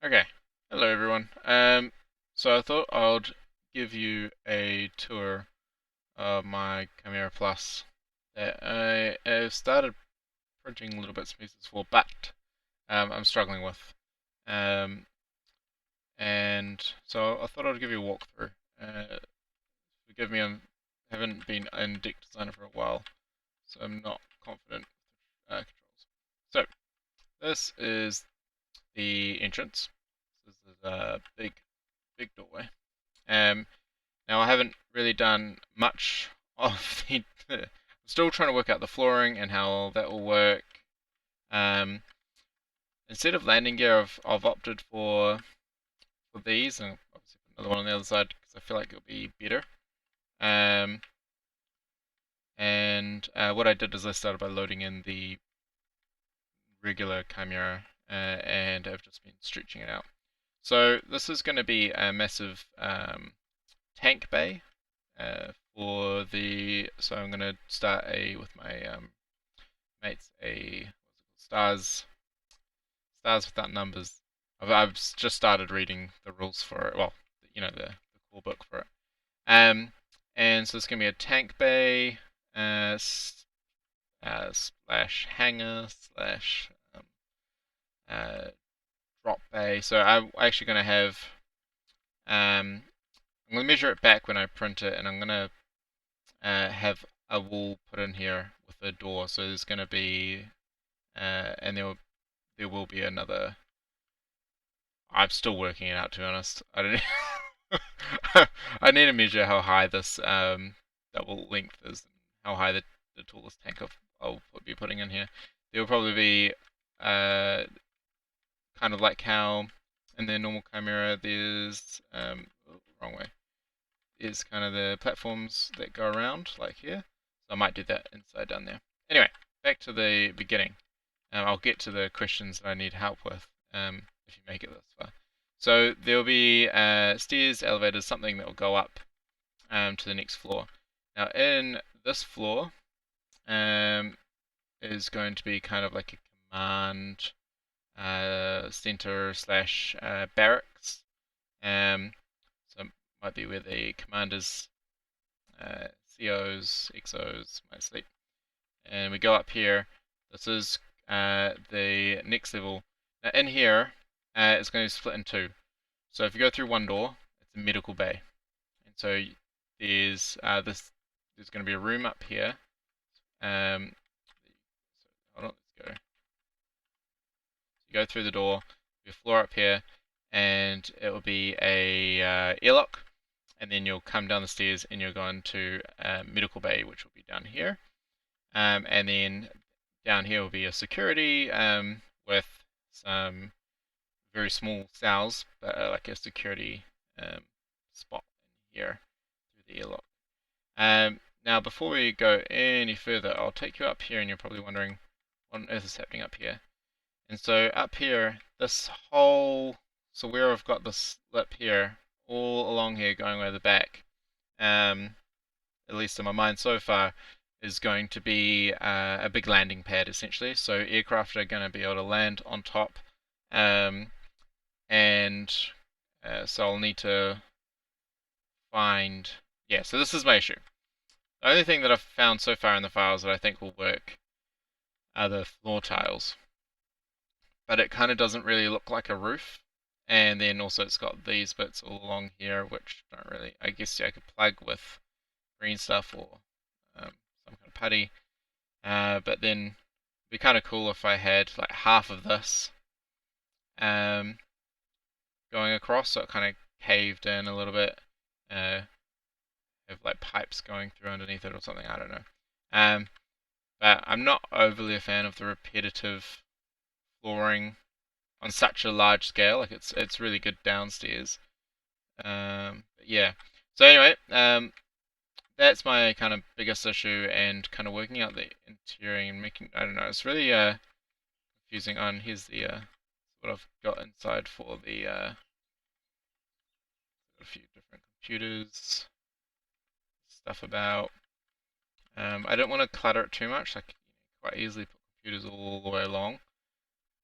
Okay, hello everyone. So I thought I'd give you a tour of my Chimera Plus that I have started printing little bits and pieces for, but I'm struggling with. Um, and so I thought I'd give you a walkthrough. Forgive me, I haven't been in Deck Designer for a while, so I'm not confident with controls. So this is the entrance. This is a big doorway. Um, Now I haven't really done much of the. I'm still trying to work out the flooring and how that will work. Um, Instead of landing gear, I've opted for these, and obviously put another one on the other side because I feel like it'll be better. Um, and what I did is I started by loading in the regular Chimera, and I've just been stretching it out. So this is going to be a massive tank bay. For the so I'm gonna start a with my mates a what's it called? Stars without numbers. I've just started reading the rules for it. Well, the core book for it. Um, and so it's gonna be a tank bay, uh, slash hangar slash uh, drop bay. So I'm actually gonna have I'm gonna measure it back when I print it, and I'm gonna have a wall put in here with a door. So there's going to be, and there will be another. I'm still working it out, to be honest. I don't. I need to measure how high this double length is, and how high the tallest tank I'll be putting in here. There will probably be uh kind of like how in the normal Chimera there's wrong way. Is kind of the platforms that go around, like here. So I might do that inside down there. Anyway, back to the beginning. I'll get to the questions that I need help with if you make it this far. So there'll be stairs, elevators, something that will go up to the next floor. Now in this floor is going to be kind of like a command center slash barracks. So it might be where the commanders COs, XOs might sleep. And we go up here. This is the next level. Now in here, it's going to split in two. So if you go through one door, it's a medical bay. And so there's there's going to be a room up here. Um, Hold on, let's go. You go through the door, your floor up here, and it will be a airlock. And then you'll come down the stairs and you're going to medical bay, which will be down here. And then down here will be a security with some very small cells, but like a security spot in here through the airlock. Now, before we go any further, I'll take you up here, and you're probably wondering what on earth is happening up here. And so up here, so where I've got this lip here, all along here going way the back, at least in my mind so far, is going to be a big landing pad essentially. So aircraft are going to be able to land on top, um, and so I'll need to find. Yeah, so this is my issue. The only thing that I've found so far in the files that I think will work are the floor tiles, but it kind of doesn't really look like a roof. And then also it's got these bits all along here, which don't really. I guess I could plug with green stuff or some kind of putty. But then it'd be kind of cool if I had like half of this um, going across, so it kind of caved in a little bit. Have like pipes going through underneath it or something. I don't know. Um, but I'm not overly a fan of the repetitive flooring on such a large scale. Like it's really good downstairs. But yeah. So anyway, that's my kind of biggest issue, and kind of working out the interior and making. I don't know. It's really confusing. On here's the what I've got inside for the a few different computers, stuff about. I don't want to clutter it too much. Like quite easily put computers all the way along,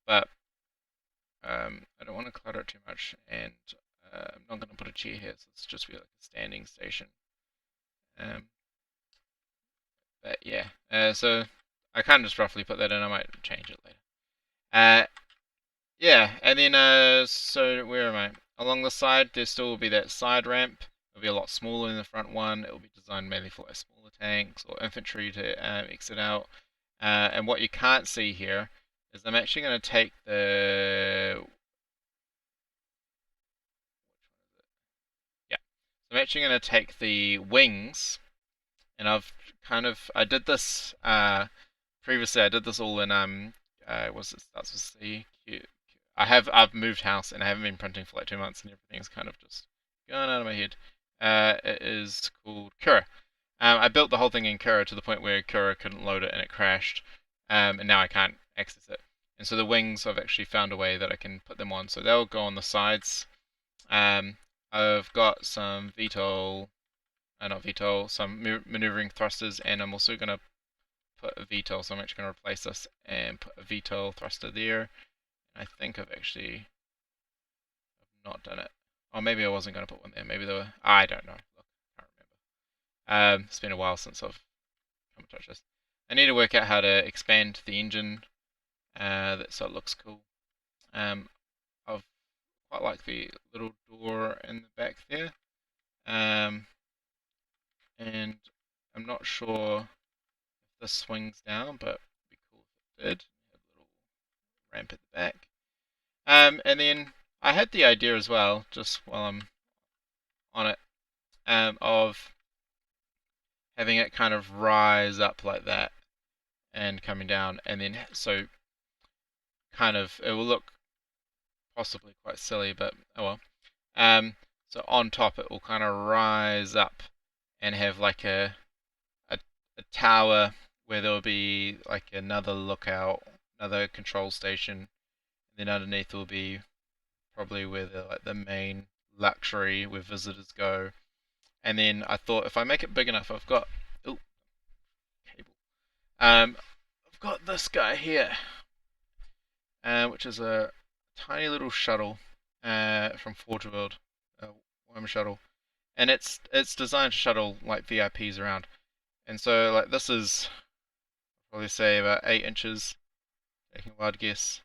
but I don't want to clutter it too much, and I'm not going to put a chair here, so it's just be like a standing station. Um, but yeah, so I can't just roughly put that in. I might change it later. Yeah, and then so where am I? Along the side, there still will be that side ramp. It'll be a lot smaller than the front one. It will be designed mainly for like smaller tanks or infantry to exit out. And what you can't see here is I'm actually going to take the yeah. So I'm actually going to take the wings, and I did this previously. I did this all in what's it starts with C Q. I've moved house and I haven't been printing for like 2 months and everything's kind of just going out of my head. It is called Cura. I built the whole thing in Cura to the point where Cura couldn't load it and it crashed. And now I can't access it. And so the wings, I've actually found a way that I can put them on. So they'll go on the sides. Um, I've got some VTOL, not VTOL, some maneuvering thrusters, and I'm also going to put a VTOL. So I'm actually going to replace this and put a VTOL thruster there. I think I've actually not done it. Or maybe I wasn't going to put one there. Maybe there were. I don't know. Look, I can't remember. It's been a while since I've come to touch this. I need to work out how to expand the engine so it looks cool. I've quite like the little door in the back there. And I'm not sure if this swings down, but it'd be cool if it did. Have a little ramp at the back. And then I had the idea as well, just while I'm on it, of having it kind of rise up like that and coming down, and then so kind of it will look possibly quite silly, but oh well. So on top it will kind of rise up and have like a, a tower where there will be like another lookout, another control station, and then underneath will be probably where the main luxury where visitors go. And then I thought if I make it big enough, I've got oh cable. I've got this guy here, which is a tiny little shuttle from Forge World, Worm shuttle, and it's designed to shuttle like VIPs around. And so like this is probably say about 8 inches, taking a wild guess,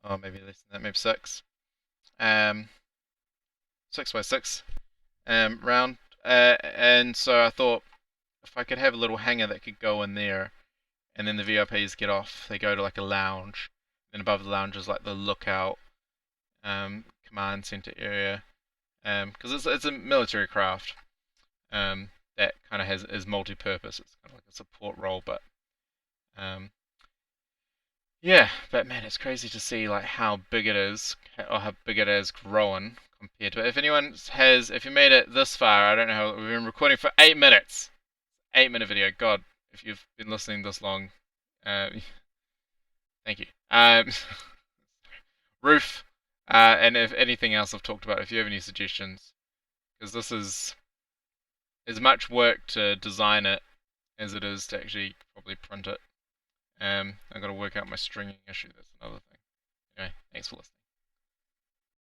or maybe less than that, maybe six, 6 by 6, round. And so I thought if I could have a little hangar that could go in there, and then the VIPs get off, they go to like a lounge. Then above the lounge is like the lookout, command center area, because it's a military craft, that kind of is multi-purpose. It's kind of like a support role, but um, yeah. But man, it's crazy to see like how big it is, or how big it has grown compared to. If anyone if you made it this far, I don't know how we've been recording for 8 minutes. 8 minute video. God, if you've been listening this long, uh, thank you. Roof, and if anything else I've talked about, if you have any suggestions, because this is as much work to design it as it is to actually probably print it. I've got to work out my stringing issue. That's another thing. Anyway, thanks for listening.